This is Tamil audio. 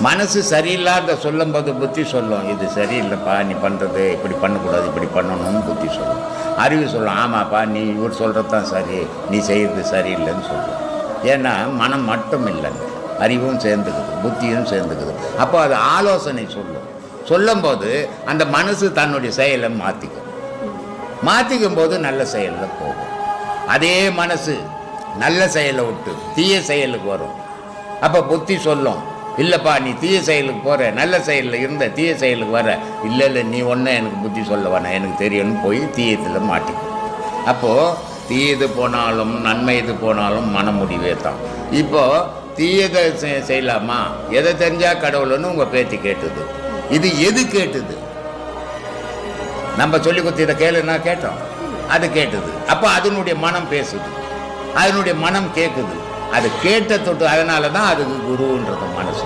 மனசு சரியில்லாத சொல்லும்போது புத்தி சொல்லும், இது சரியில்லைப்பா, நீ பண்ணுறது இப்படி பண்ணக்கூடாது, இப்படி பண்ணணும்னு புத்தி சொல்லும். அறிவு சொல்லும், ஆமாப்பா நீ இவர் சொல்கிறது தான் சரி, நீ செய்கிறது சரியில்லைன்னு சொல்லும். ஏன்னா மனம் மட்டும் இல்லைங்க, அறிவும் சேர்ந்துக்குது, புத்தியும் சேர்ந்துக்குது. அப்போ அது ஆலோசனை சொல்லும்போது அந்த மனசு தன்னுடைய செயலை மாற்றிக்கும் போது நல்ல செயலில் போகும். அதே மனசு நல்ல செயலை விட்டு தீய செயலுக்கு வரும். அப்போ புத்தி சொல்லும், இல்லைப்பா நீ தீய செயலுக்கு போகிற, நல்ல செயலில் இருந்த தீய செயலுக்கு வர, இல்லை நீ ஒன்றும் எனக்கு புத்தி சொல்ல வேணாம், எனக்கு தெரியும்னு போய் தீயத்தில் மாட்டிக்கும். அப்போது தீயது போனாலும் நன்மை இது போனாலும் மன முடிவே தான். இப்போது தீயதை செய்யலாமா, எதை தெரிஞ்சால் கடவுள்னு உங்கள் பேத்தி கேட்டுது. இது எது கேட்டுது? நம்ம சொல்லி கொடுத்து இதை கேளுன்னா கேட்டோம், அது கேட்டுது. அப்போ அதனுடைய மனம் பேசுது, அதனுடைய மனம் கேட்குது, அது கேட்ட தொட்டு. அதனால தான் அதுக்கு குருன்றது மனசு.